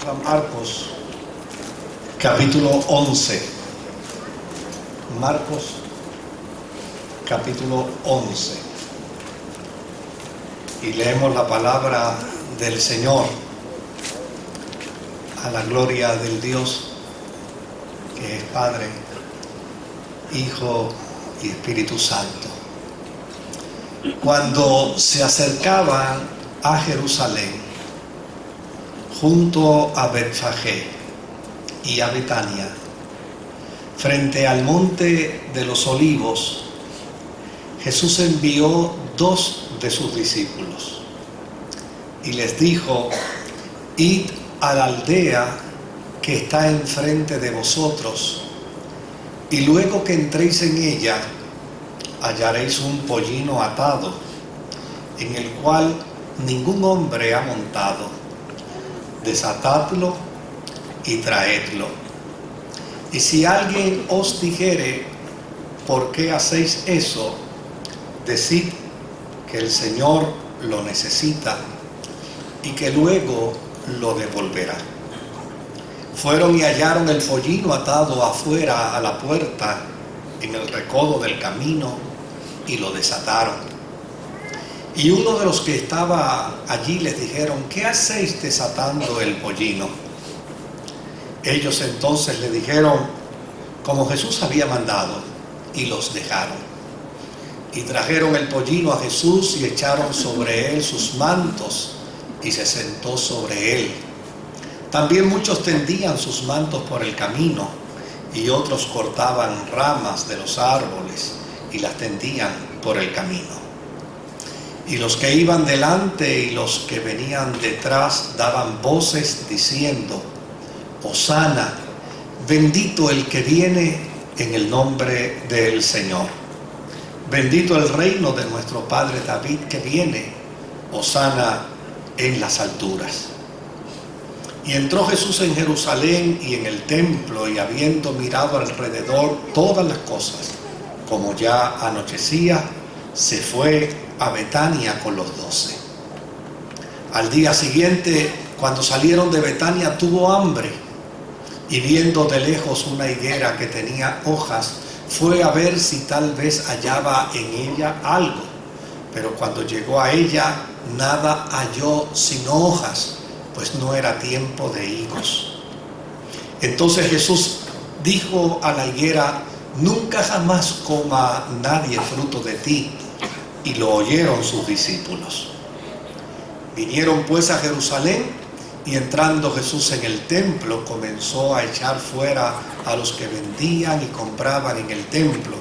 a Marcos, capítulo 11. Marcos, capítulo 11. Y leemos la palabra del Señor a la gloria del Dios, que es Padre, Hijo y Espíritu Santo. Cuando se acercaban a Jerusalén, junto a Betfagé y a Betania, frente al monte de los Olivos, Jesús envió 2 de sus discípulos y les dijo: id a la aldea que está enfrente de vosotros, y luego que entréis en ella, hallaréis un pollino atado, en el cual ningún hombre ha montado. Desatadlo y traedlo. Y si alguien os dijere: ¿por qué hacéis eso?, decid que el Señor lo necesita y que luego lo devolverá. Fueron y hallaron el pollino atado afuera a la puerta, en el recodo del camino, y lo desataron. Y uno de los que estaba allí les dijeron: ¿qué hacéis desatando el pollino? Ellos entonces le dijeron como Jesús había mandado, y los dejaron. Y trajeron el pollino a Jesús y echaron sobre él sus mantos, y se sentó sobre él. También muchos tendían sus mantos por el camino, y otros cortaban ramas de los árboles y las tendían por el camino. Y los que iban delante y los que venían detrás daban voces diciendo: Hosana, bendito el que viene en el nombre del Señor. Bendito el reino de nuestro padre David que viene. Hosana en las alturas. Y entró Jesús en Jerusalén y en el templo, y habiendo mirado alrededor todas las cosas, como ya anochecía, se fue a Betania con los 12. Al día siguiente, cuando salieron de Betania, tuvo hambre, y viendo de lejos una higuera que tenía hojas, fue a ver si tal vez hallaba en ella algo. Pero cuando llegó a ella, nada halló sino hojas, pues no era tiempo de higos. Entonces Jesús dijo a la higuera: nunca jamás coma nadie fruto de ti. Y lo oyeron sus discípulos. Vinieron pues a Jerusalén, y entrando Jesús en el templo, comenzó a echar fuera a los que vendían y compraban en el templo,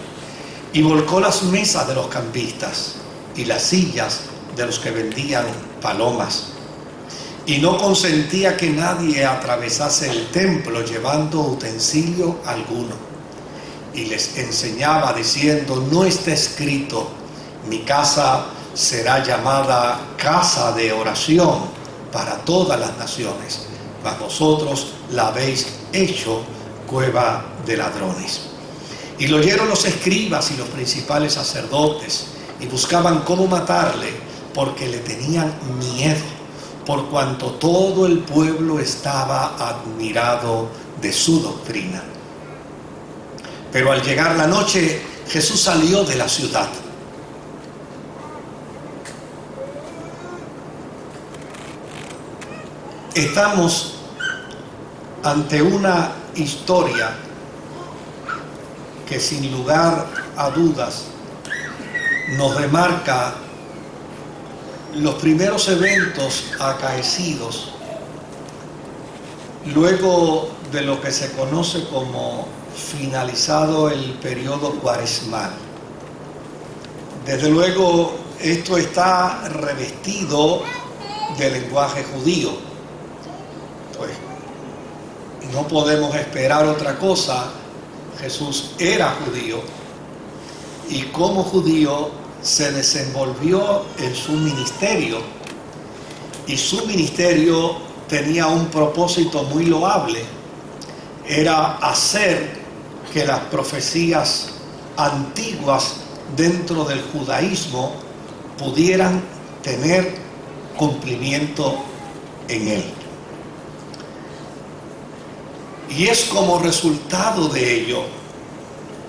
y volcó las mesas de los cambistas y las sillas de los que vendían palomas, y no consentía que nadie atravesase el templo llevando utensilio alguno. Y les enseñaba diciendo: no está escrito: mi casa será llamada casa de oración para todas las naciones, mas vosotros la habéis hecho cueva de ladrones. Y lo oyeron los escribas y los principales sacerdotes, y buscaban cómo matarle, porque le tenían miedo, por cuanto todo el pueblo estaba admirado de su doctrina. Pero al llegar la noche, Jesús salió de la ciudad. Estamos ante una historia que sin lugar a dudas nos remarca los primeros eventos acaecidos luego de lo que se conoce como finalizado el periodo cuaresmal. Desde luego, esto está revestido de lenguaje judío. Pues no podemos esperar otra cosa. Jesús era judío, y como judío se desenvolvió en su ministerio, y su ministerio tenía un propósito muy loable: era hacer que las profecías antiguas dentro del judaísmo pudieran tener cumplimiento en él. Y es como resultado de ello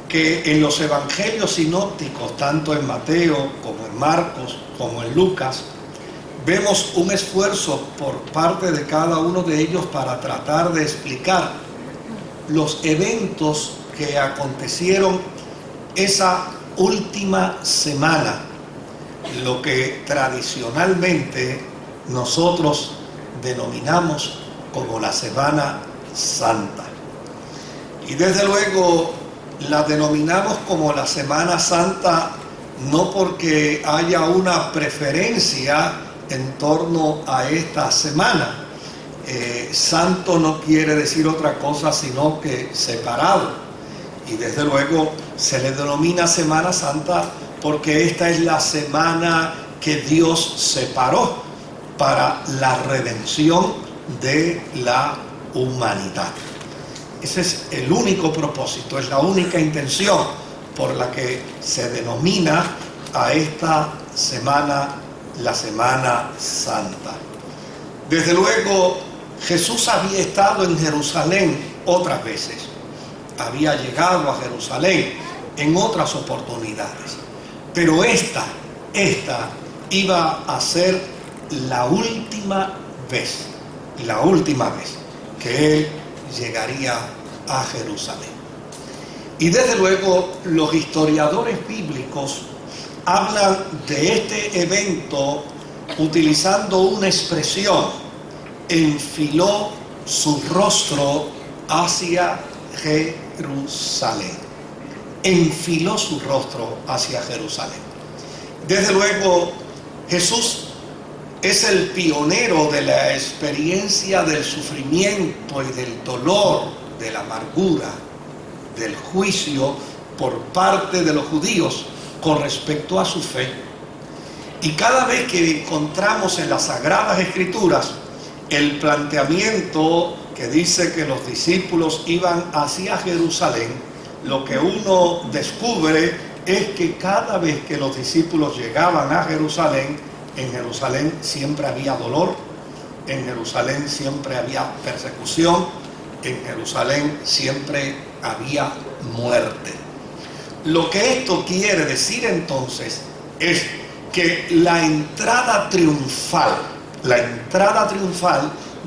que en los evangelios sinópticos, tanto en Mateo como en Marcos como en Lucas, vemos un esfuerzo por parte de cada uno de ellos para tratar de explicar los eventos que acontecieron esa última semana, lo que tradicionalmente nosotros denominamos como la Semana Santa. Y desde luego la denominamos como la Semana Santa no porque haya una preferencia en torno a esta semana. Santo no quiere decir otra cosa sino que separado. Y desde luego se le denomina Semana Santa porque esta es la semana que Dios separó para la redención de la humanidad. Ese es el único propósito, es la única intención por la que se denomina a esta semana la Semana Santa. Desde luego, Jesús había estado en Jerusalén otras veces, había llegado a Jerusalén en otras oportunidades, pero esta iba a ser la última vez que Él llegaría a Jerusalén. Y desde luego los historiadores bíblicos hablan de este evento utilizando una expresión: enfiló su rostro hacia Jerusalén. Enfiló su rostro hacia Jerusalén. Desde luego, Jesús es el pionero de la experiencia del sufrimiento y del dolor, de la amargura, del juicio por parte de los judíos con respecto a su fe. Y cada vez que encontramos en las Sagradas Escrituras el planteamiento que dice que los discípulos iban hacia Jerusalén, lo que uno descubre es que cada vez que los discípulos llegaban a Jerusalén, en Jerusalén siempre había dolor, en Jerusalén siempre había persecución, en Jerusalén siempre había muerte. Lo que esto quiere decir entonces es que la entrada triunfal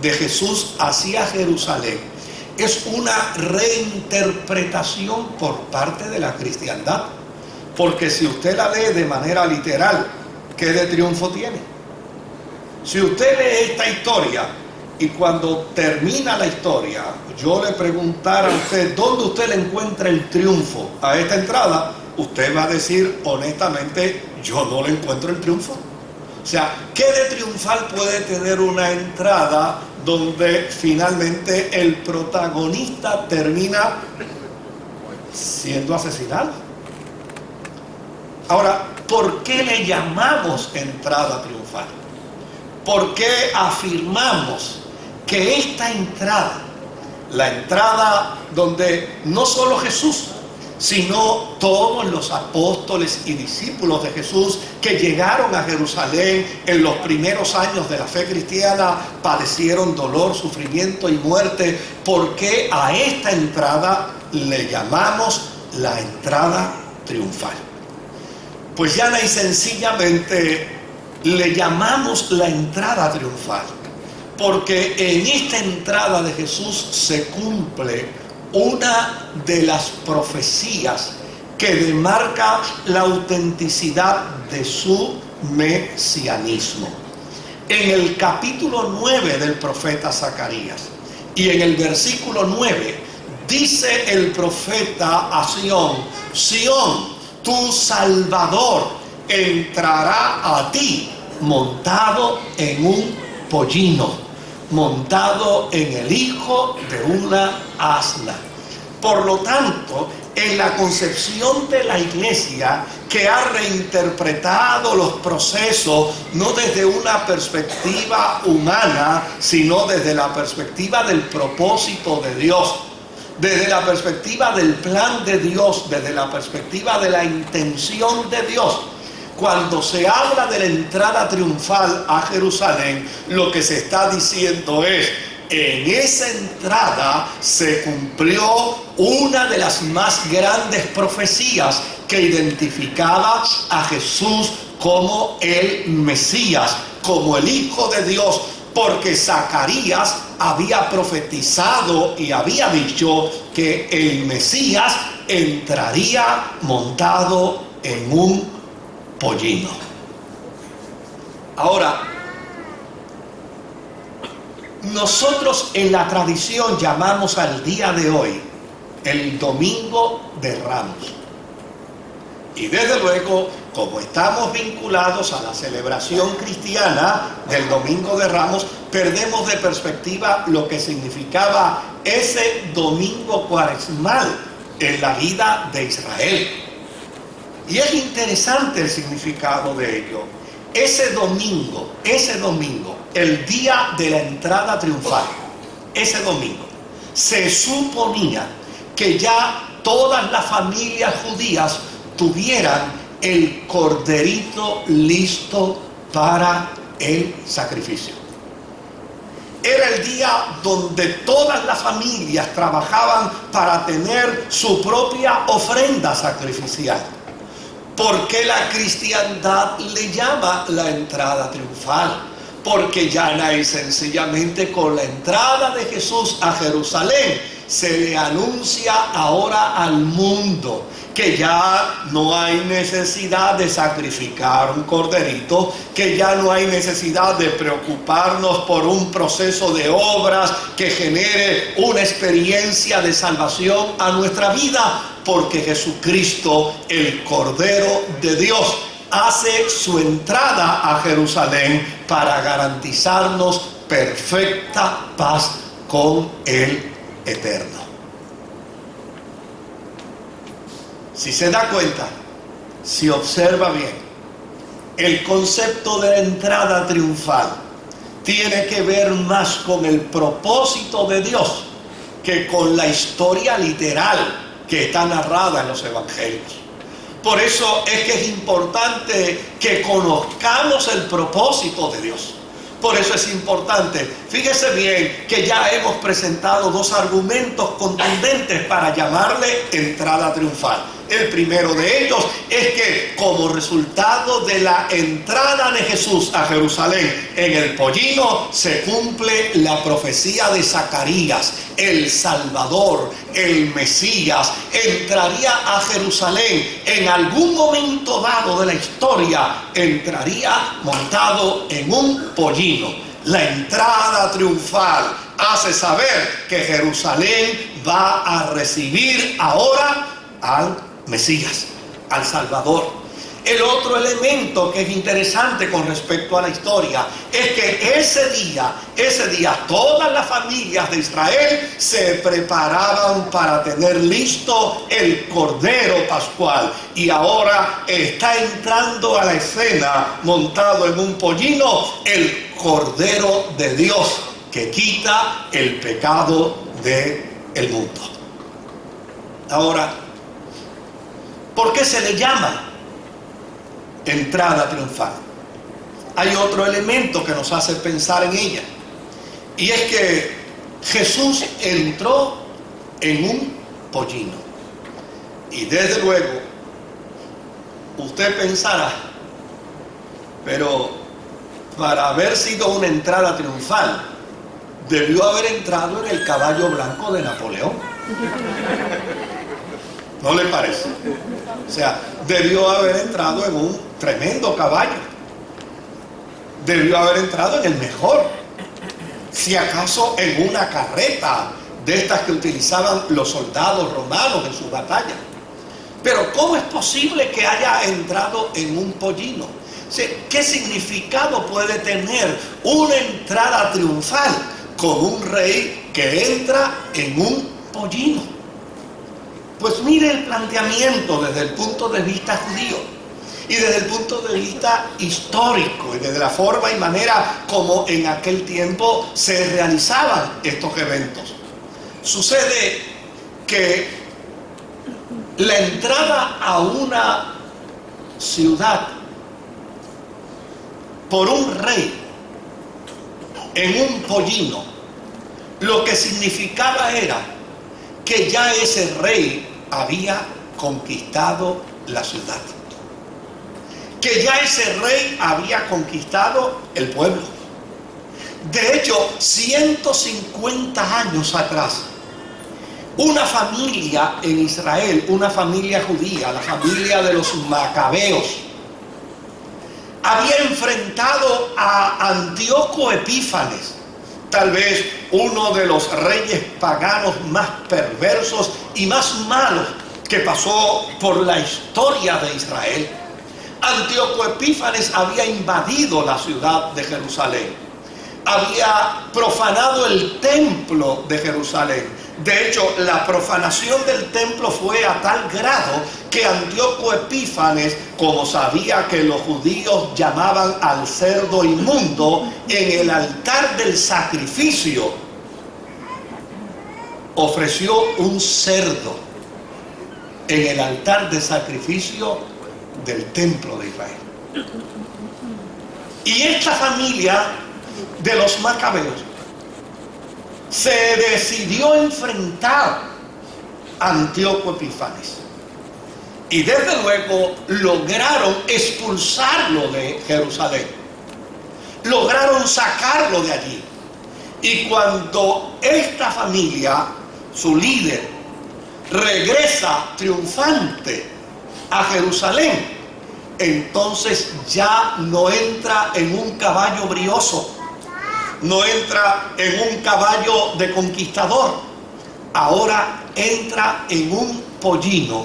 de Jesús hacia Jerusalén es una reinterpretación por parte de la cristiandad. Porque si usted la lee de manera literal, ¿qué de triunfo tiene? Si usted lee esta historia y cuando termina la historia yo le preguntara a usted dónde usted le encuentra el triunfo a esta entrada, usted va a decir honestamente: yo no le encuentro el triunfo. O sea, ¿qué de triunfal puede tener una entrada donde finalmente el protagonista termina siendo asesinado? Ahora, ¿por qué le llamamos entrada triunfal? ¿Por qué afirmamos que esta entrada, la entrada donde no solo Jesús, sino todos los apóstoles y discípulos de Jesús que llegaron a Jerusalén en los primeros años de la fe cristiana padecieron dolor, sufrimiento y muerte? ¿Por qué a esta entrada le llamamos la entrada triunfal? Pues llana y sencillamente le llamamos la entrada triunfal porque en esta entrada de Jesús se cumple una de las profecías que demarca la autenticidad de su mesianismo. En el capítulo 9 del profeta Zacarías y en el versículo 9 dice el profeta a Sión: Sión, tu Salvador entrará a ti montado en un pollino, montado en el hijo de una asna. Por lo tanto, en la concepción de la Iglesia, que ha reinterpretado los procesos no desde una perspectiva humana, sino desde la perspectiva del propósito de Dios, desde la perspectiva del plan de Dios, desde la perspectiva de la intención de Dios. Cuando se habla de la entrada triunfal a Jerusalén, lo que se está diciendo es en esa entrada se cumplió una de las más grandes profecías que identificaba a Jesús como el Mesías, como el Hijo de Dios, porque Zacarías había profetizado y había dicho que el Mesías entraría montado en un pollino. Ahora, nosotros en la tradición llamamos al día de hoy el Domingo de Ramos. Y desde luego, como estamos vinculados a la celebración cristiana del Domingo de Ramos, perdemos de perspectiva lo que significaba ese domingo cuaresmal en la vida de Israel. Y es interesante el significado de ello. Ese domingo, el día de la entrada triunfal, ese domingo, se suponía que ya todas las familias judías tuvieran el corderito listo para el sacrificio. Era el día donde todas las familias trabajaban para tener su propia ofrenda sacrificial. ¿Por qué la cristiandad le llama la entrada triunfal? Porque llana y sencillamente con la entrada de Jesús a Jerusalén se le anuncia ahora al mundo que ya no hay necesidad de sacrificar un corderito, que ya no hay necesidad de preocuparnos por un proceso de obras que genere una experiencia de salvación a nuestra vida, porque Jesucristo, el Cordero de Dios, hace su entrada a Jerusalén para garantizarnos perfecta paz con el Eterno. Si se da cuenta, si observa bien, el concepto de la entrada triunfal tiene que ver más con el propósito de Dios que con la historia literal que está narrada en los evangelios. Por eso es que es importante que conozcamos el propósito de Dios. Por eso es importante, fíjese bien que ya hemos presentado dos argumentos contundentes para llamarle entrada triunfal. El primero de ellos es que como resultado de la entrada de Jesús a Jerusalén en el pollino se cumple la profecía de Zacarías. El Salvador, el Mesías, entraría a Jerusalén en algún momento dado de la historia, entraría montado en un pollino. La entrada triunfal hace saber que Jerusalén va a recibir ahora al Mesías, al Salvador. El otro elemento que es interesante con respecto a la historia es que ese día todas las familias de Israel se preparaban para tener listo el Cordero Pascual, y ahora está entrando a la escena montado en un pollino el Cordero de Dios que quita el pecado del mundo. Ahora, ¿por qué se le llama entrada triunfal? Hay otro elemento que nos hace pensar en ella, y es que Jesús entró en un pollino. Y desde luego, usted pensará, pero para haber sido una entrada triunfal, debió haber entrado en el caballo blanco de Napoleón. ¿No le parece? O sea, debió haber entrado en un tremendo caballo. Debió haber entrado en el mejor. Si acaso en una carreta de estas que utilizaban los soldados romanos en sus batallas. Pero ¿cómo es posible que haya entrado en un pollino? O sea, ¿qué significado puede tener una entrada triunfal con un rey que entra en un pollino? Pues mire el planteamiento desde el punto de vista judío y desde el punto de vista histórico y desde la forma y manera como en aquel tiempo se realizaban estos eventos. Sucede que la entrada a una ciudad por un rey en un pollino lo que significaba era que ya ese rey había conquistado la ciudad, que ya ese rey había conquistado el pueblo. De hecho, 150 años atrás, una familia en Israel, una familia judía, la familia de los macabeos, había enfrentado a Antíoco Epífanes, tal vez uno de los reyes paganos más perversos y más malos que pasó por la historia de Israel. Antíoco Epífanes había invadido la ciudad de Jerusalén, había profanado el templo de Jerusalén. De hecho, la profanación del templo fue a tal grado que Antíoco Epífanes, como sabía que los judíos llamaban al cerdo inmundo, en el altar del sacrificio ofreció un cerdo en el altar de sacrificio del templo de Israel. Y esta familia de los macabeos se decidió enfrentar a Antíoco Epífanes y desde luego lograron expulsarlo de Jerusalén, lograron sacarlo de allí. Y cuando esta familia, su líder, regresa triunfante a Jerusalén, entonces ya no entra en un caballo brioso, no entra en un caballo de conquistador, ahora entra en un pollino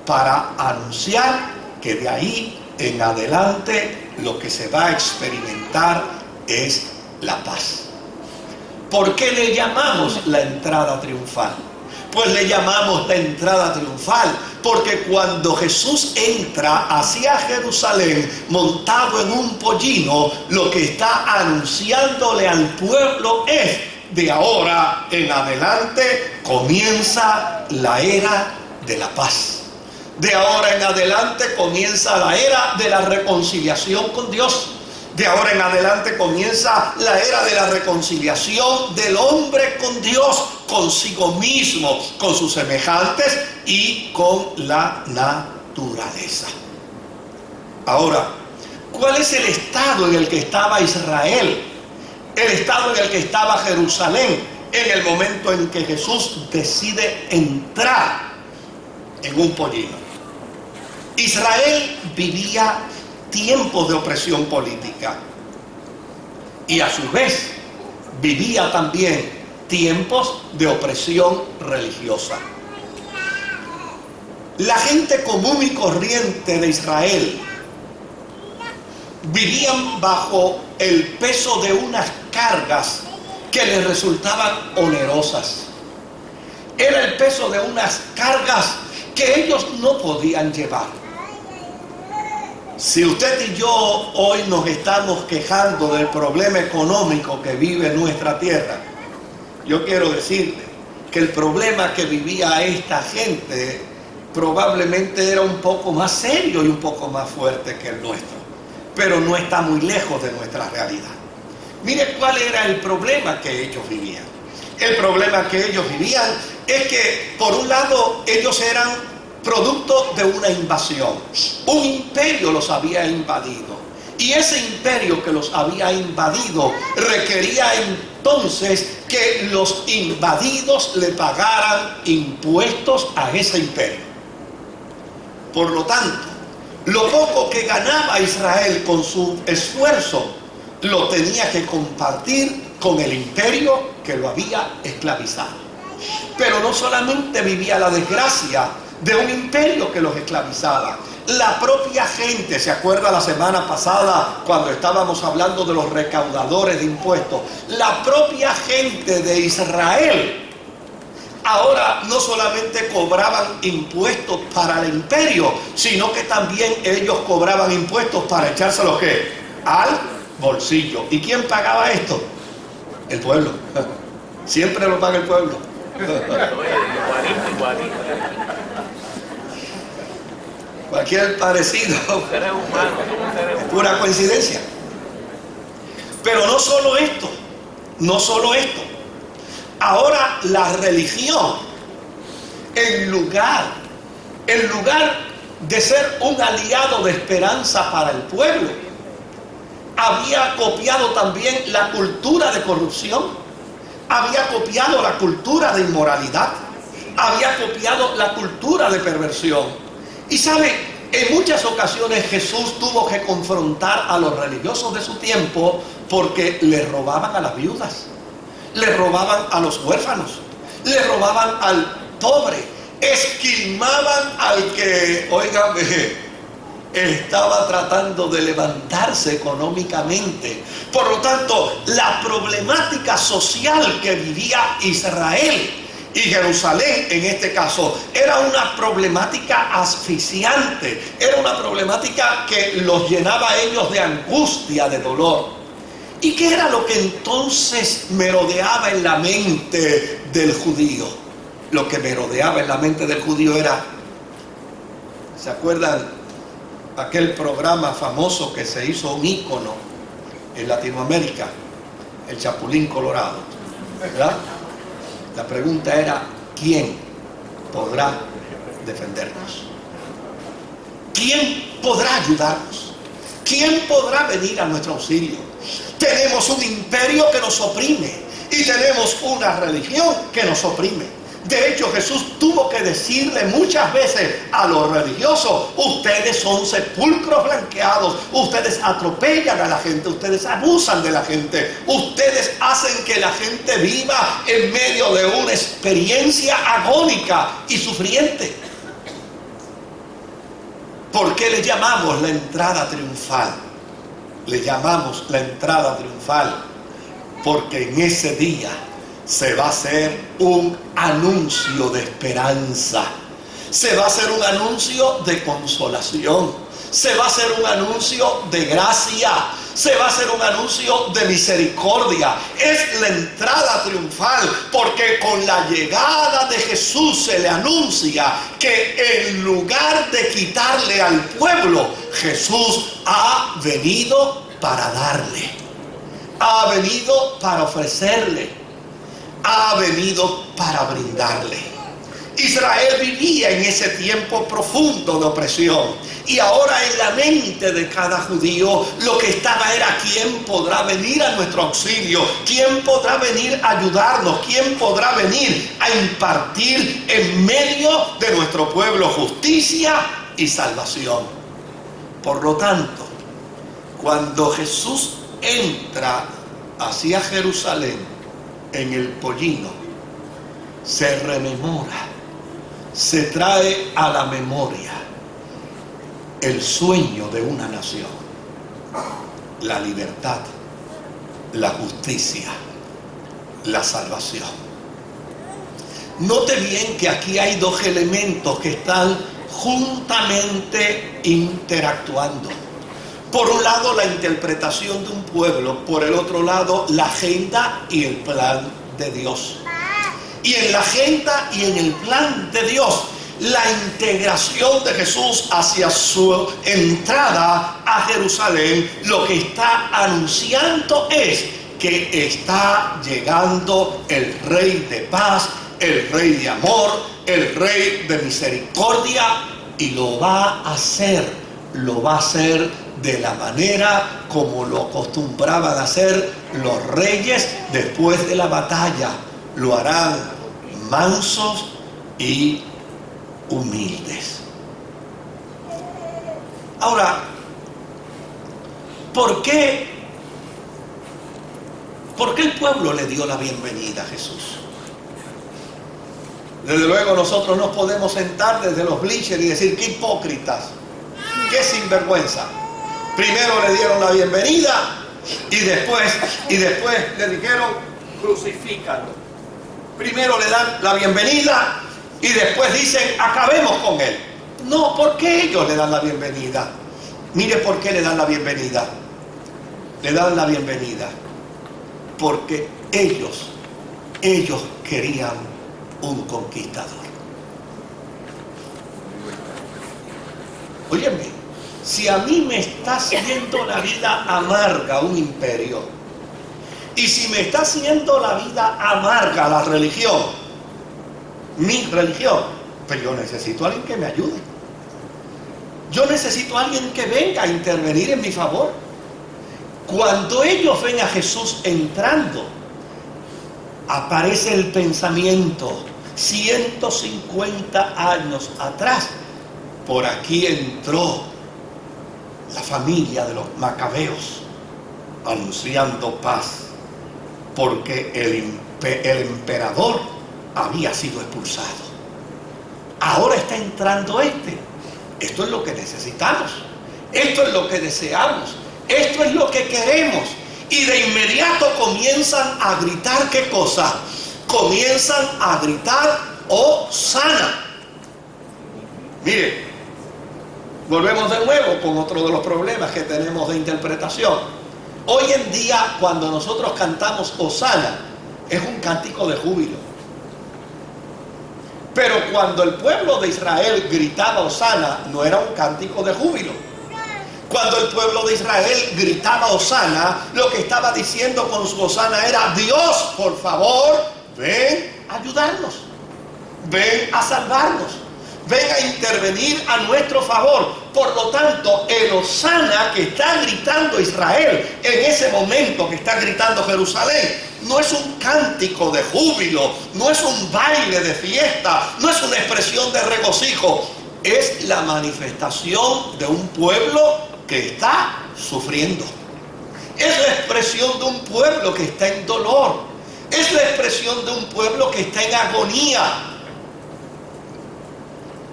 para anunciar que de ahí en adelante lo que se va a experimentar es la paz. ¿Por qué le llamamos la entrada triunfal? Pues le llamamos la entrada triunfal porque cuando Jesús entra hacia Jerusalén montado en un pollino, lo que está anunciándole al pueblo es: de ahora en adelante comienza la era de la paz. De ahora en adelante comienza la era de la reconciliación con Dios. De ahora en adelante comienza la era de la reconciliación del hombre con Dios, consigo mismo, con sus semejantes y con la naturaleza. Ahora, ¿cuál es el estado en el que estaba Israel? El estado en el que estaba Jerusalén en el momento en que Jesús decide entrar en un pollino. Israel vivía tiempos de opresión política y a su vez vivía también tiempos de opresión religiosa. La gente común y corriente de Israel vivían bajo el peso de unas cargas que les resultaban onerosas. Era el peso de unas cargas que ellos no podían llevar. Si usted y yo hoy nos estamos quejando del problema económico que vive nuestra tierra, yo quiero decirle que el problema que vivía esta gente probablemente era un poco más serio y un poco más fuerte que el nuestro, pero no está muy lejos de nuestra realidad. Mire cuál era el problema que ellos vivían. El problema que ellos vivían es que, por un lado, ellos eran producto de una invasión. Un imperio los había invadido. Y ese imperio que los había invadido requería entonces que los invadidos le pagaran impuestos a ese imperio. Por lo tanto, lo poco que ganaba Israel con su esfuerzo lo tenía que compartir con el imperio que lo había esclavizado. Pero no solamente vivía la desgracia de un imperio que los esclavizaba. La propia gente, ¿se acuerda la semana pasada cuando estábamos hablando de los recaudadores de impuestos? La propia gente de Israel ahora no solamente cobraban impuestos para el imperio, sino que también ellos cobraban impuestos para echárselos ¿qué? Al bolsillo. ¿Y quién pagaba esto? El pueblo. Siempre lo paga el pueblo. Cualquier parecido es pura coincidencia. Pero no solo esto, Ahora la religión, en lugar de ser un aliado de esperanza para el pueblo, había copiado también la cultura de corrupción, había copiado la cultura de inmoralidad, había copiado la cultura de perversión. Y sabe, en muchas ocasiones Jesús tuvo que confrontar a los religiosos de su tiempo porque le robaban a las viudas, le robaban a los huérfanos, le robaban al pobre, esquilmaban al que, óigame, estaba tratando de levantarse económicamente. Por lo tanto, la problemática social que vivía Israel y Jerusalén en este caso era una problemática asfixiante, era una problemática que los llenaba a ellos de angustia, de dolor. ¿Y qué era lo que entonces merodeaba en la mente del judío? Lo que merodeaba en la mente del judío era, ¿se acuerdan aquel programa famoso que se hizo un ícono en Latinoamérica, el Chapulín Colorado, ¿verdad? La pregunta era, ¿quién podrá defendernos? ¿Quién podrá ayudarnos? ¿Quién podrá venir a nuestro auxilio? Tenemos un imperio que nos oprime y tenemos una religión que nos oprime. De hecho, Jesús tuvo que decirle muchas veces a los religiosos: ustedes son sepulcros blanqueados, ustedes atropellan a la gente, ustedes abusan de la gente, ustedes hacen que la gente viva en medio de una experiencia agónica y sufriente. ¿Por qué le llamamos la entrada triunfal? Le llamamos la entrada triunfal porque en ese día se va a hacer un anuncio de esperanza, se va a hacer un anuncio de consolación, se va a hacer un anuncio de gracia, se va a hacer un anuncio de misericordia. Es la entrada triunfal porque con la llegada de Jesús se le anuncia que en lugar de quitarle al pueblo, Jesús ha venido para darle, ha venido para ofrecerle, ha venido para brindarle. Israel vivía en ese tiempo profundo de opresión y ahora en la mente de cada judío lo que estaba era: ¿quién podrá venir a nuestro auxilio? ¿Quién podrá venir a ayudarnos? ¿Quién podrá venir a impartir en medio de nuestro pueblo justicia y salvación? Por lo tanto, cuando Jesús entra hacia Jerusalén en el pollino, se rememora, se trae a la memoria el sueño de una nación: la libertad, la justicia, la salvación. Note bien que aquí hay dos elementos que están juntamente interactuando. Por un lado, la interpretación de un pueblo, por el otro lado, la agenda y el plan de Dios. Y en la agenda y en el plan de Dios, la integración de Jesús hacia su entrada a Jerusalén, lo que está anunciando es que está llegando el Rey de paz, el Rey de amor, el Rey de misericordia, y lo va a hacer de la manera como lo acostumbraban a hacer los reyes después de la batalla. Lo harán mansos y humildes. Ahora, ¿por qué el pueblo le dio la bienvenida a Jesús? Desde luego nosotros nos podemos sentar desde los bleachers y decir: qué hipócritas, qué sinvergüenza. Primero le dieron la bienvenida y después le dijeron: crucifícalo. Primero le dan la bienvenida y después dicen: acabemos con él. No, ¿por qué ellos le dan la bienvenida? Mire por qué le dan la bienvenida. Le dan la bienvenida porque ellos querían un conquistador. Óyeme, si a mí me está haciendo la vida amarga un imperio, Y si me está haciendo la vida amarga la religión, mi religión, pues yo necesito a alguien que me ayude. Yo necesito a alguien que venga a intervenir en mi favor. Cuando ellos ven a Jesús entrando, aparece el pensamiento: 150 años atrás, por aquí entró la familia de los macabeos anunciando paz, porque el emperador había sido expulsado. Ahora está entrando este. Esto es lo que necesitamos, esto es lo que deseamos, esto es lo que queremos. Y de inmediato comienzan a gritar, ¿qué cosa? Comienzan a gritar Hosana. Mire, volvemos de nuevo con otro de los problemas que tenemos de interpretación. Hoy en día, cuando nosotros cantamos Hosana, es un cántico de júbilo. Pero cuando el pueblo de Israel gritaba Hosana, no era un cántico de júbilo. Cuando el pueblo de Israel gritaba Hosana, lo que estaba diciendo con su Hosana era: Dios, por favor, ven a ayudarnos, ven a salvarnos, ven a intervenir a nuestro favor. Por lo tanto, el Hosana que está gritando Israel en ese momento, que está gritando Jerusalén, no es un cántico de júbilo, no es un baile de fiesta, no es una expresión de regocijo. Es la manifestación de un pueblo que está sufriendo. Es la expresión de un pueblo que está en dolor. Es la expresión de un pueblo que está en agonía.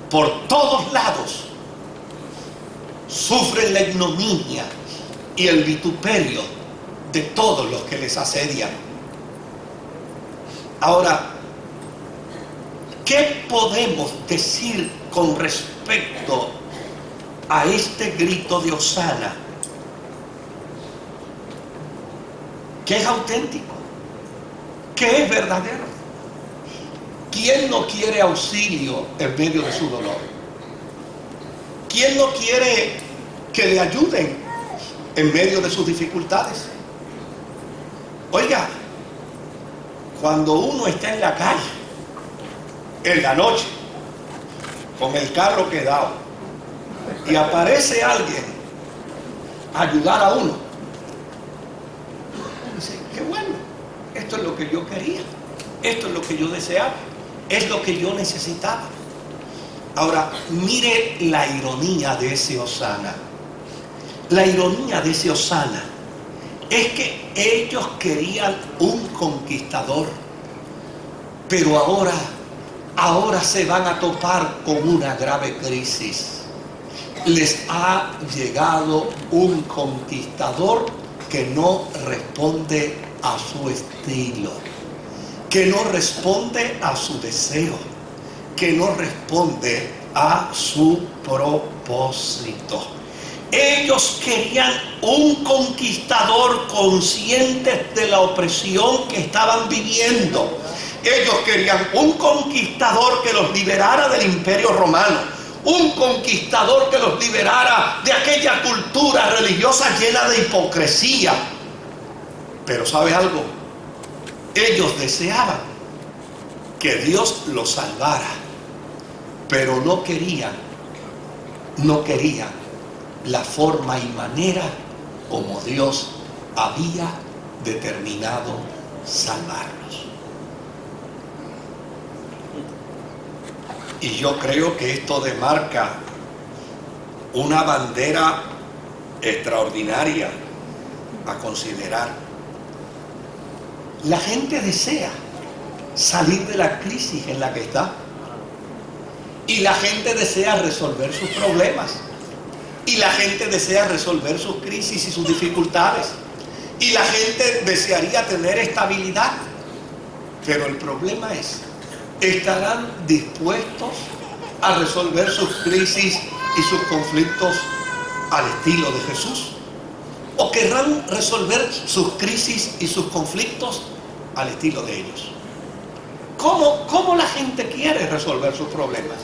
Por todos lados sufren la ignominia y el vituperio de todos los que les asedian. Ahora, ¿qué podemos decir con respecto a este grito de Hosana? ¿Qué es auténtico? ¿Qué es verdadero? ¿Quién no quiere auxilio en medio de su dolor? ¿Quién no quiere que le ayuden en medio de sus dificultades? Oiga, cuando uno está en la calle, en la noche, con el carro quedado, y aparece alguien a ayudar a uno, dice: qué bueno, esto es lo que yo quería, esto es lo que yo deseaba, es lo que yo necesitaba. Ahora, mire la ironía de ese Hosana. La ironía de ese Hosana es que ellos querían un conquistador, pero ahora se van a topar con una grave crisis. Les ha llegado un conquistador que no responde a su estilo, que no responde a su deseo, que no responde a su propósito. Ellos querían un conquistador conscientes de la opresión que estaban viviendo. Ellos querían un conquistador que los liberara del Imperio Romano, un conquistador que los liberara de aquella cultura religiosa llena de hipocresía. Pero ¿sabe algo? Ellos deseaban que Dios los salvara, pero no querían la forma y manera como Dios había determinado salvarlos. Y yo creo que esto demarca una bandera extraordinaria a considerar. La gente desea salir de la crisis en la que está. Y la gente desea resolver sus problemas. Y la gente desea resolver sus crisis y sus dificultades. Y la gente desearía tener estabilidad. Pero el problema es: ¿estarán dispuestos a resolver sus crisis y sus conflictos al estilo de Jesús? ¿O querrán resolver sus crisis y sus conflictos al estilo de ellos? ¿Cómo la gente quiere resolver sus problemas?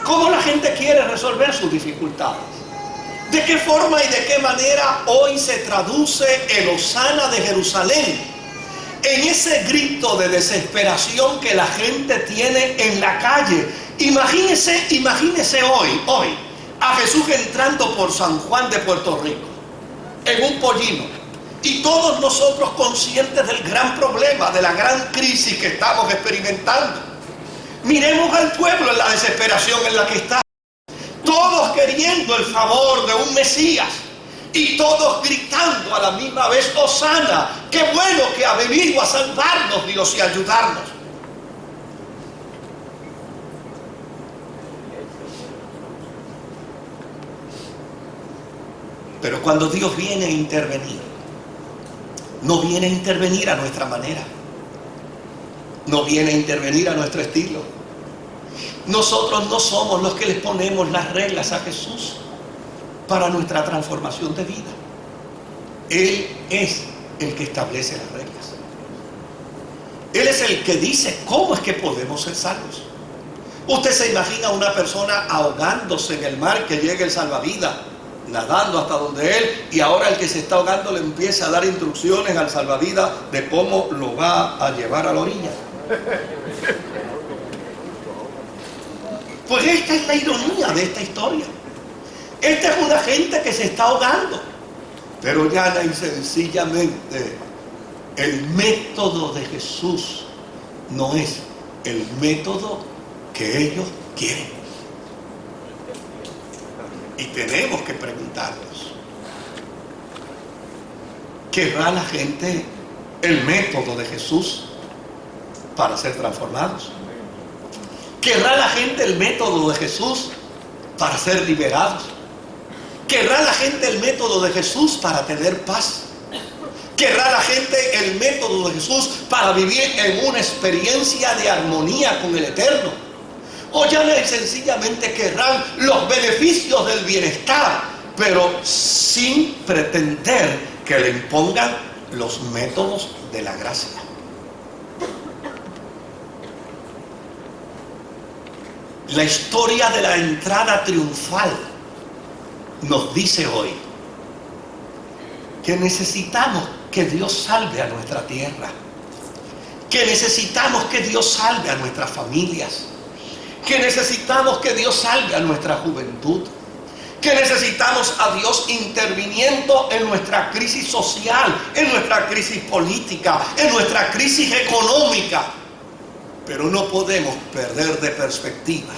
¿Cómo la gente quiere resolver sus dificultades? ¿De qué forma y de qué manera hoy se traduce el Hosana de Jerusalén? En ese grito de desesperación que la gente tiene en la calle. Imagínese hoy, a Jesús entrando por San Juan de Puerto Rico, en un pollino, y todos nosotros conscientes del gran problema, de la gran crisis que estamos experimentando. Miremos al pueblo en la desesperación en la que está. Todos queriendo el favor de un Mesías y todos gritando a la misma vez: Hosana, qué bueno que ha venido a salvarnos Dios y a ayudarnos. Pero cuando Dios viene a intervenir, no viene a intervenir a nuestra manera, no viene a intervenir a nuestro estilo. Nosotros no somos los que les ponemos las reglas a Jesús para nuestra transformación de vida. Él es el que establece las reglas. Él es el que dice cómo es que podemos ser salvos. Usted se imagina a una persona ahogándose en el mar, que llegue el salvavidas nadando hasta donde él, y ahora el que se está ahogando le empieza a dar instrucciones al salvavidas de cómo lo va a llevar a la orilla. Pues esta es la ironía de esta historia. Esta es una gente que se está ahogando, pero llana y sencillamente el método de Jesús no es el método que ellos quieren. Y tenemos que preguntarnos: ¿querrá la gente el método de Jesús para ser transformados? ¿Querrá la gente el método de Jesús para ser liberados? ¿Querrá la gente el método de Jesús para tener paz? ¿Querrá la gente el método de Jesús para vivir en una experiencia de armonía con el Eterno? ¿O ya sencillamente querrán los beneficios del bienestar, pero sin pretender que le impongan los métodos de la gracia? La historia de la entrada triunfal nos dice hoy que necesitamos que Dios salve a nuestra tierra, que necesitamos que Dios salve a nuestras familias, que necesitamos que Dios salve a nuestra juventud, que necesitamos a Dios interviniendo en nuestra crisis social, en nuestra crisis política, en nuestra crisis económica. Pero no podemos perder de perspectiva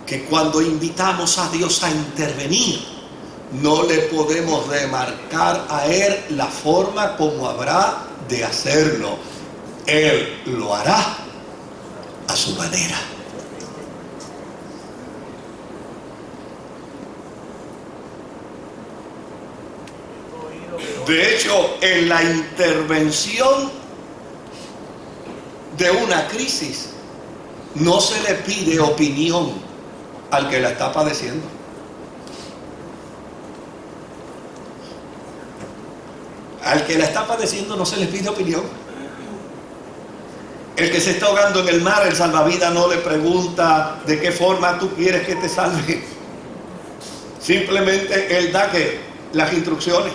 que cuando invitamos a Dios a intervenir, no le podemos remarcar a Él la forma como habrá de hacerlo. Él lo hará a su manera. De hecho, en la intervención de una crisis, no se le pide opinión al que la está padeciendo. Al que la está padeciendo no se le pide opinión. El que se está ahogando en el mar, el salvavidas no le pregunta de qué forma tú quieres que te salve. Simplemente él da las instrucciones.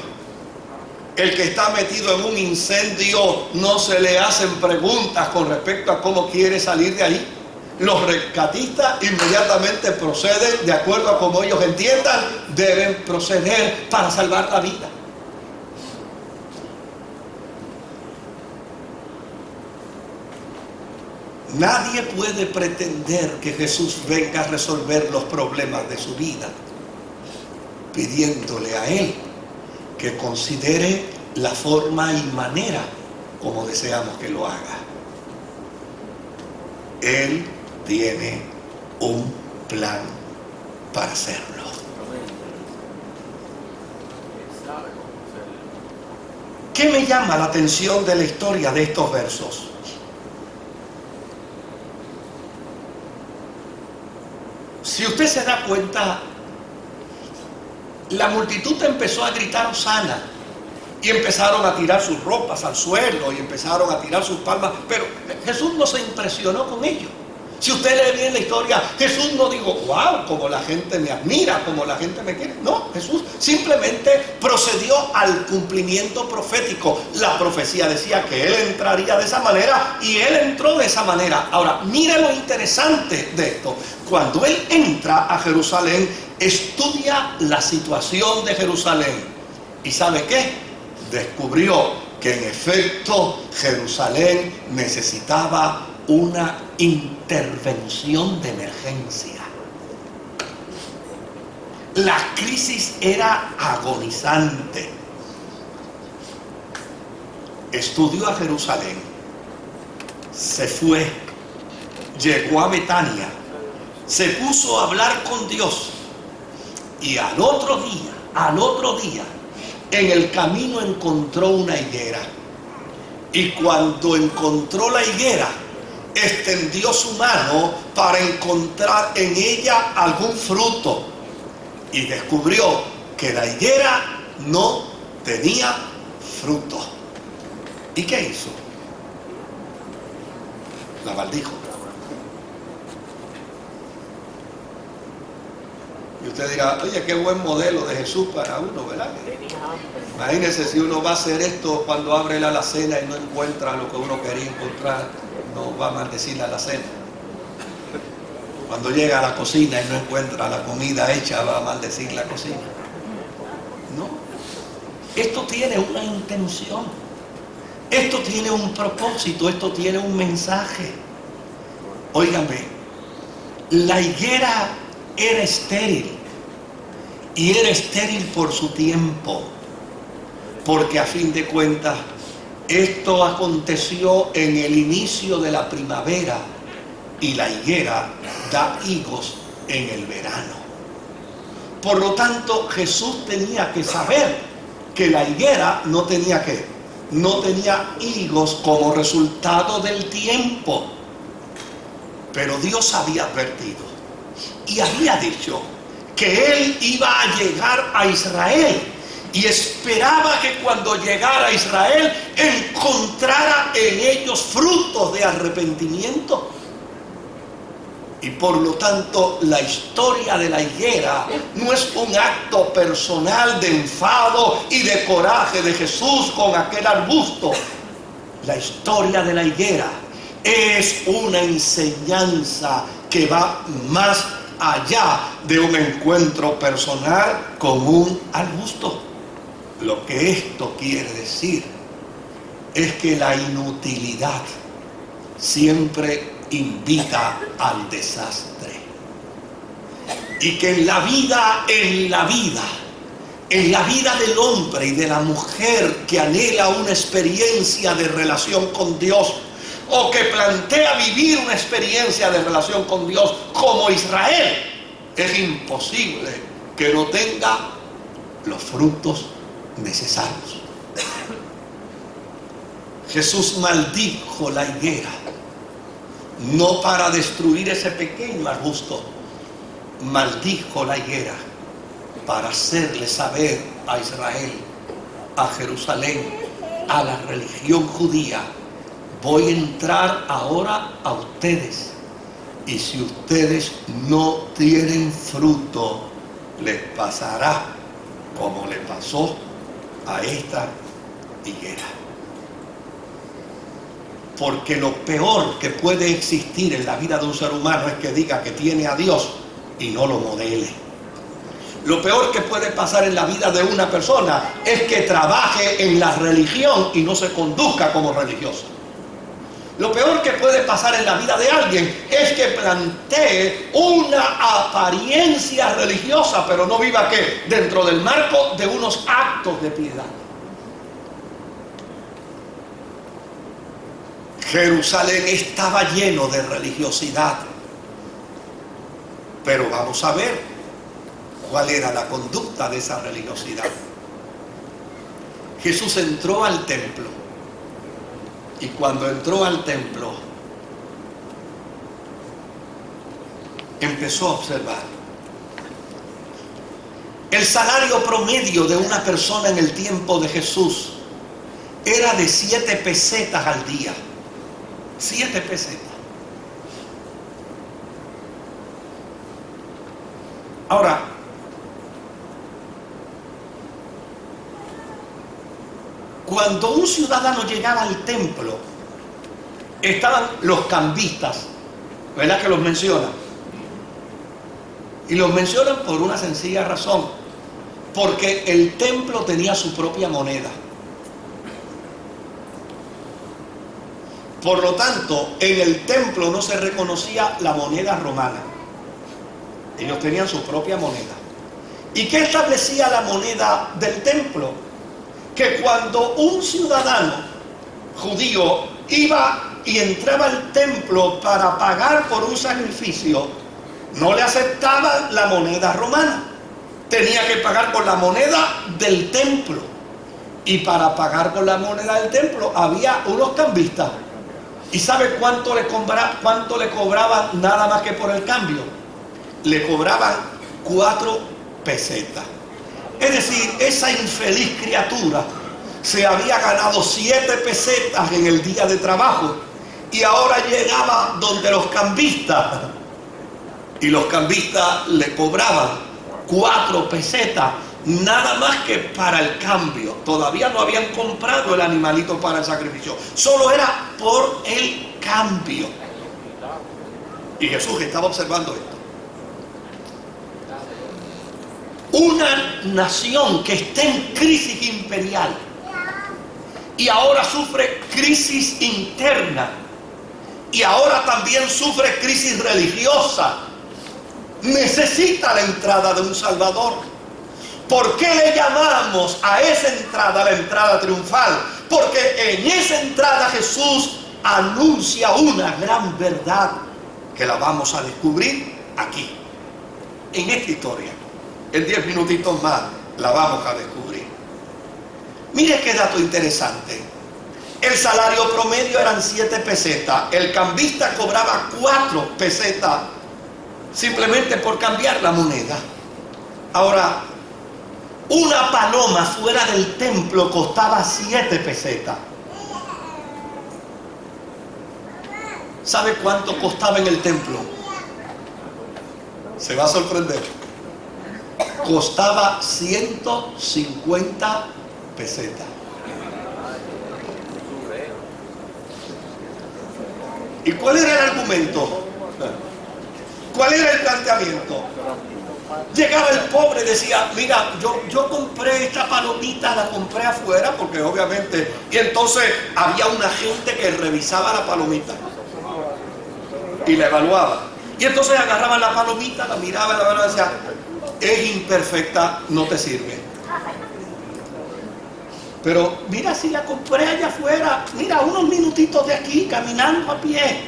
El que está metido en un incendio no se le hacen preguntas con respecto a cómo quiere salir de ahí. Los rescatistas inmediatamente proceden de acuerdo a cómo ellos entiendan deben proceder para salvar la vida. Nadie puede pretender que Jesús venga a resolver los problemas de su vida pidiéndole a Él que considere la forma y manera como deseamos que lo haga. Él tiene un plan para hacerlo. ¿Qué me llama la atención de la historia de estos versos? Si usted se da cuenta, la multitud empezó a gritar Hosana y empezaron a tirar sus ropas al suelo y empezaron a tirar sus palmas, pero Jesús no se impresionó con ello. Si usted lee bien la historia, Jesús no dijo, wow, como la gente me admira, como la gente me quiere. No, Jesús simplemente procedió al cumplimiento profético. La profecía decía que Él entraría de esa manera y Él entró de esa manera. Ahora, mire lo interesante de esto. Cuando Él entra a Jerusalén, estudia la situación de Jerusalén. ¿Y sabe qué? Descubrió que en efecto Jerusalén necesitaba una intervención de emergencia. La crisis era agonizante. Estudió a Jerusalén, se fue, llegó a Betania, se puso a hablar con Dios y al otro día, en el camino encontró una higuera. Y cuando encontró la higuera, extendió su mano para encontrar en ella algún fruto y descubrió que la higuera no tenía fruto. ¿Y qué hizo? La maldijo. Y usted dirá, oye, qué buen modelo de Jesús para uno, ¿verdad? Imagínese si uno va a hacer esto cuando abre la alacena y no encuentra lo que uno quería encontrar, no va a maldecir la alacena. Cuando llega a la cocina y no encuentra la comida hecha, va a maldecir la cocina. No. Esto tiene una intención. Esto tiene un propósito. Esto tiene un mensaje. Óigame, la higuera era estéril. Y era estéril por su tiempo. Porque a fin de cuentas, esto aconteció en el inicio de la primavera y la higuera da higos en el verano. Por lo tanto, Jesús tenía que saber que la higuera no tenía higos como resultado del tiempo. Pero Dios había advertido y había dicho que Él iba a llegar a Israel. Y esperaba que cuando llegara a Israel encontrara en ellos frutos de arrepentimiento. Y por lo tanto la historia de la higuera no es un acto personal de enfado y de coraje de Jesús con aquel arbusto. La historia de la higuera es una enseñanza que va más allá de un encuentro personal con un arbusto. Lo que esto quiere decir es que la inutilidad siempre invita al desastre. Y que en la vida del hombre y de la mujer que anhela una experiencia de relación con Dios, o que plantea vivir una experiencia de relación con Dios como Israel, es imposible que no tenga los frutos necesarios. Jesús maldijo la higuera, no para destruir ese pequeño arbusto, maldijo la higuera para hacerle saber a Israel, a Jerusalén, a la religión judía: voy a entrar ahora a ustedes, y si ustedes no tienen fruto, les pasará como le pasó a esta higuera. Porque lo peor que puede existir en la vida de un ser humano es que diga que tiene a Dios y no lo modele. Lo peor que puede pasar en la vida de una persona es que trabaje en la religión y no se conduzca como religioso. Lo peor que puede pasar en la vida de alguien es que plantee una apariencia religiosa, pero no viva ¿qué? Dentro del marco de unos actos de piedad. Jerusalén estaba lleno de religiosidad, pero vamos a ver cuál era la conducta de esa religiosidad. Jesús entró al templo, y cuando entró al templo empezó a observar. El salario promedio de una persona en el tiempo de Jesús era de 7 pesetas al día. 7 pesetas. Ahora, cuando un ciudadano llegaba al templo, estaban los cambistas, ¿verdad que los mencionan? Y los mencionan por una sencilla razón, porque el templo tenía su propia moneda. Por lo tanto, en el templo no se reconocía la moneda romana. Ellos tenían su propia moneda. ¿Y qué establecía la moneda del templo? Que cuando un ciudadano judío iba y entraba al templo para pagar por un sacrificio, no le aceptaban la moneda romana. Tenía que pagar con la moneda del templo. Y para pagar con la moneda del templo había unos cambistas. ¿Y sabe cuánto le cobraban nada más que por el cambio? Le cobraban 4 pesetas. Es decir, esa infeliz criatura se había ganado 7 pesetas en el día de trabajo y ahora llegaba donde los cambistas y los cambistas le cobraban 4 pesetas nada más que para el cambio. Todavía no habían comprado el animalito para el sacrificio, solo era por el cambio. Y Jesús estaba observando esto. Una nación que está en crisis imperial y ahora sufre crisis interna y ahora también sufre crisis religiosa, necesita la entrada de un Salvador. ¿Por qué le llamamos a esa entrada la entrada triunfal? Porque en esa entrada Jesús anuncia una gran verdad que la vamos a descubrir aquí, en esta historia. En 10 minutitos más la vamos a descubrir. Mire qué dato interesante. El salario promedio eran 7 pesetas. El cambista cobraba 4 pesetas simplemente por cambiar la moneda. Ahora, una paloma fuera del templo costaba 7 pesetas. ¿Sabe cuánto costaba en el templo? Se va a sorprender. Costaba 150 pesetas. ¿Y cuál era el argumento? ¿Cuál era el planteamiento? Llegaba el pobre y decía, mira, yo compré esta palomita, la compré afuera, porque obviamente, y entonces había una gente que revisaba la palomita y la evaluaba. Y entonces agarraban la palomita, la miraban, la evaluaban y decían, es imperfecta, no te sirve. Pero mira, si la compré allá afuera, mira, unos minutitos de aquí, caminando a pie.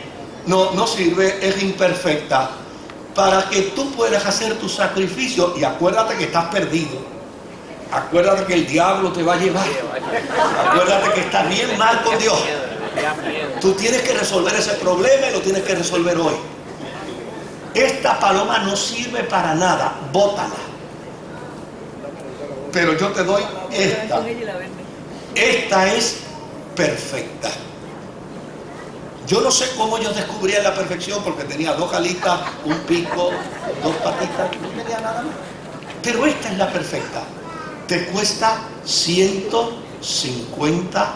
No sirve, es imperfecta. Para que tú puedas hacer tu sacrificio, y acuérdate que estás perdido. Acuérdate que el diablo te va a llevar. Acuérdate que estás bien mal con Dios. Tú tienes que resolver ese problema y lo tienes que resolver hoy. Esta paloma no sirve para nada, bótala. Pero yo te doy esta. Esta es perfecta. Yo no sé cómo yo descubría la perfección, porque tenía 2 alitas, un pico, 2 patitas, no tenía nada más. Pero esta es la perfecta. Te cuesta 150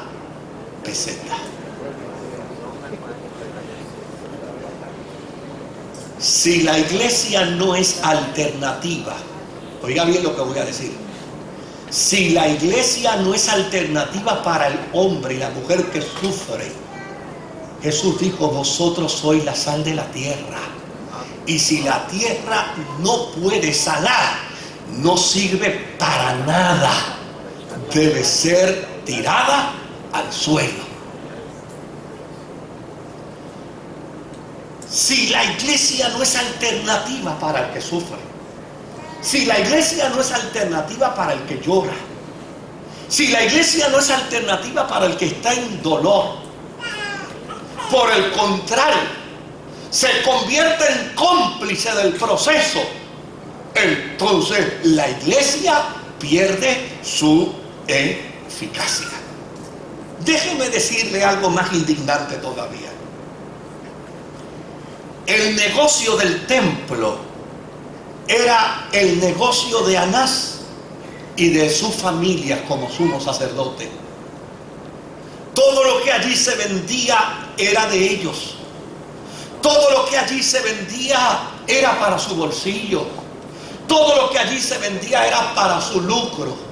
pesetas. Si la iglesia no es alternativa, oiga bien lo que voy a decir. Si la iglesia no es alternativa para el hombre y la mujer que sufre, Jesús dijo, vosotros sois la sal de la tierra. Y si la tierra no puede sanar, no sirve para nada. Debe ser tirada al suelo. Si la iglesia no es alternativa para el que sufre, si la iglesia no es alternativa para el que llora, si la iglesia no es alternativa para el que está en dolor, por el contrario, se convierte en cómplice del proceso, entonces la iglesia pierde su eficacia. Déjeme decirle algo más indignante todavía. El negocio del templo era el negocio de Anás y de su familia como sumo sacerdote. Todo lo que allí se vendía era de ellos. Todo lo que allí se vendía era para su bolsillo. Todo lo que allí se vendía era para su lucro.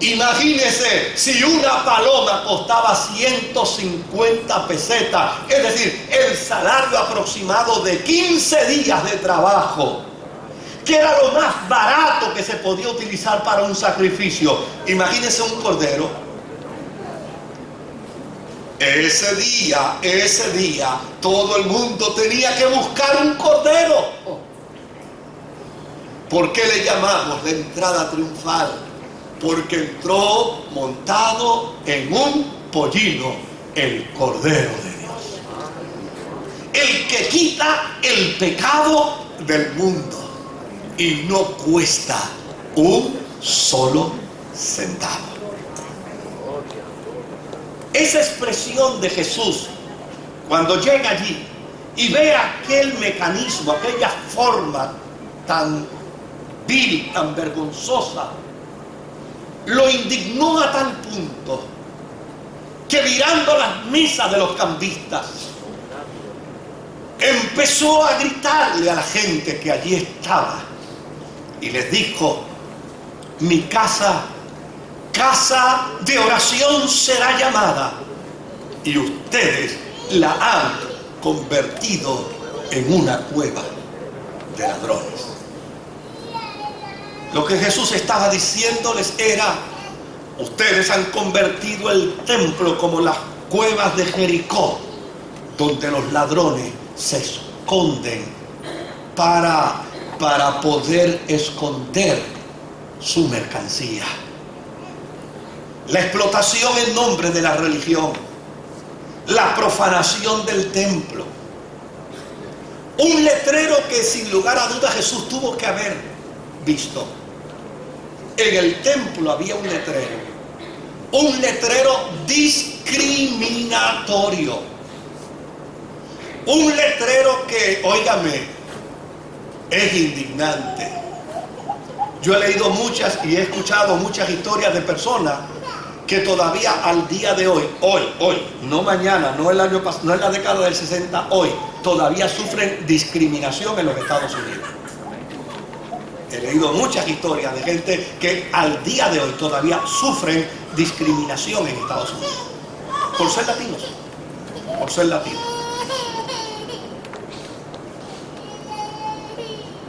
Imagínese si una paloma costaba 150 pesetas, es decir, el salario aproximado de 15 días de trabajo, que era lo más barato que se podía utilizar para un sacrificio. Imagínese un cordero. Ese día, todo el mundo tenía que buscar un cordero. ¿Por qué le llamamos la entrada triunfal? Porque entró montado en un pollino, el Cordero de Dios, el que quita el pecado del mundo, y no cuesta un solo centavo. Esa expresión de Jesús, cuando llega allí y ve aquel mecanismo, aquella forma tan vil, tan vergonzosa, lo indignó a tal punto que, virando las mesas de los cambistas, empezó a gritarle a la gente que allí estaba y les dijo: mi casa, casa de oración será llamada, y ustedes la han convertido en una cueva de ladrones. Lo que Jesús estaba diciéndoles era: ustedes han convertido el templo como las cuevas de Jericó, donde los ladrones se esconden para poder esconder su mercancía. La explotación en nombre de la religión, la profanación del templo. Un letrero que sin lugar a dudas Jesús tuvo que haber visto. En el templo había un letrero discriminatorio, un letrero que, óigame, es indignante. Yo he leído muchas y he escuchado muchas historias de personas que todavía al día de hoy, no mañana, no el año pasado, no en la década del 60, hoy, todavía sufren discriminación en los Estados Unidos. He leído muchas historias de gente que al día de hoy todavía sufren discriminación en Estados Unidos por ser latinos,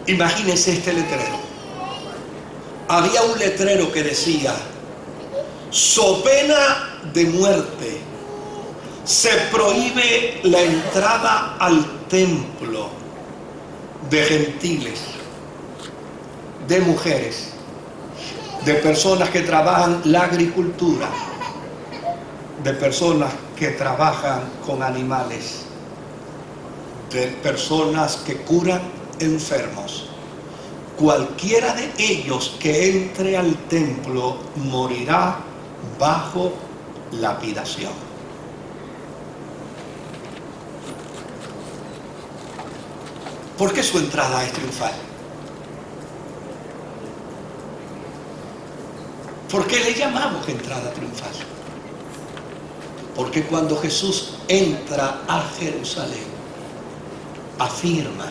Imagínense este letrero. Había un letrero que decía: so pena de muerte, se prohíbe la entrada al templo de gentiles, de mujeres, de personas que trabajan la agricultura, de personas que trabajan con animales, de personas que curan enfermos. Cualquiera de ellos que entre al templo morirá bajo lapidación. ¿Por qué su entrada es triunfal? ¿Por qué le llamamos entrada triunfal? Porque cuando Jesús entra a Jerusalén, afirma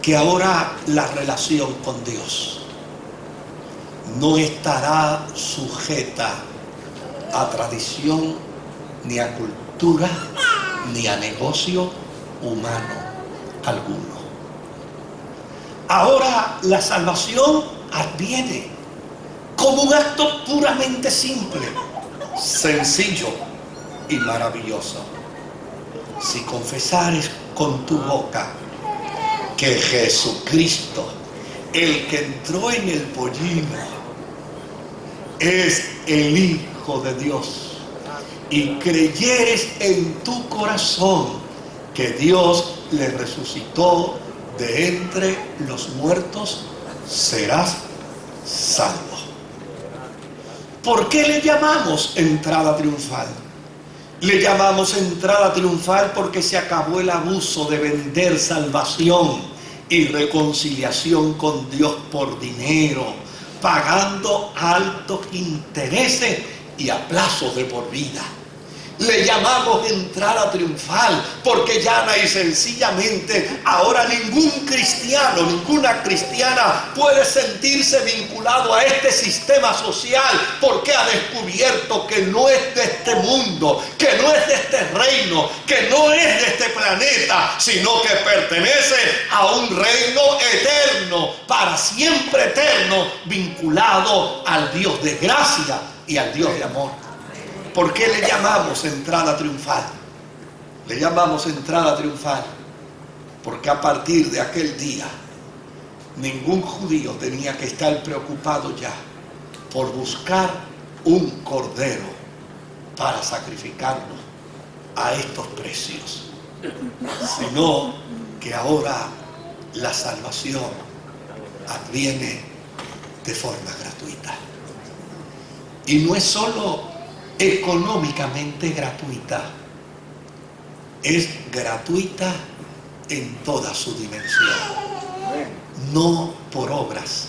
que ahora la relación con Dios no estará sujeta a tradición, ni a cultura, ni a negocio humano alguno. Ahora la salvación adviene como un acto puramente simple, sencillo y maravilloso. Si confesares con tu boca que Jesucristo, el que entró en el pollino, es el Hijo de Dios, y creyeres en tu corazón que Dios le resucitó de entre los muertos, serás salvo. ¿Por qué le llamamos entrada triunfal? Le llamamos entrada triunfal porque se acabó el abuso de vender salvación y reconciliación con Dios por dinero, pagando altos intereses y a plazos de por vida. Le llamamos entrada triunfal porque llana y sencillamente ahora ningún cristiano, ninguna cristiana puede sentirse vinculado a este sistema social porque ha descubierto que no es de este mundo, que no es de este reino, que no es de este planeta, sino que pertenece a un reino eterno, para siempre eterno, vinculado al Dios de gracia y al Dios de amor. ¿Por qué le llamamos entrada triunfal? Le llamamos entrada triunfal porque a partir de aquel día ningún judío tenía que estar preocupado ya por buscar un cordero para sacrificarlo a estos precios, sino que ahora la salvación adviene de forma gratuita. Y no es solo económicamente gratuita, es gratuita en toda su dimensión, no por obras,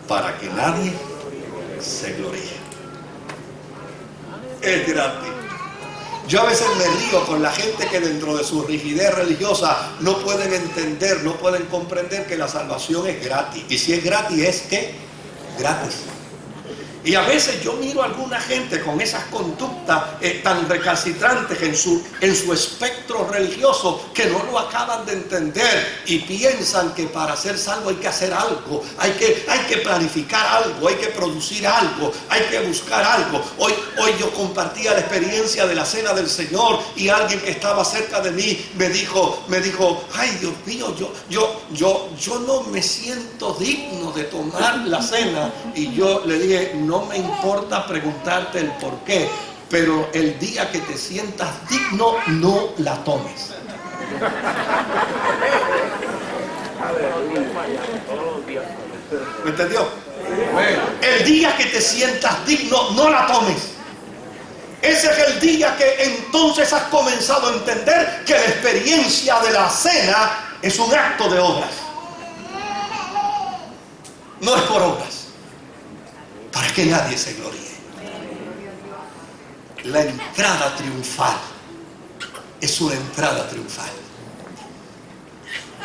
para que nadie se gloríe. Es gratis. Yo a veces me río con la gente que dentro de su rigidez religiosa no pueden entender, no pueden comprender que la salvación es gratis. Y si es gratis, ¿es qué? Gratis. Y a veces yo miro a alguna gente con esas conductas tan recalcitrantes en su espectro religioso que no lo acaban de entender y piensan que para ser salvo hay que hacer algo, hay que planificar algo, hay que producir algo, hay que buscar algo. Hoy yo compartía la experiencia de la cena del Señor y alguien que estaba cerca de mí me dijo, ay Dios mío, yo no me siento digno de tomar la cena. Y yo le dije, no me importa preguntarte el por qué, pero el día que te sientas digno, no la tomes. ¿Me entendió? El día que te sientas digno, no la tomes. Ese es el día que entonces has comenzado a entender que la experiencia de la cena es un acto de obras. No es por obras, para que nadie se gloríe. La entrada triunfal es una entrada triunfal,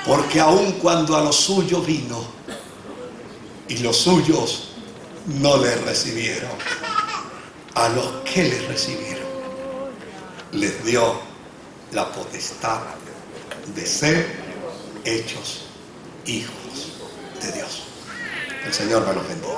porque aun cuando a los suyos vino y los suyos no le recibieron, a los que le recibieron les dio la potestad de ser hechos hijos de Dios. El Señor me los bendiga.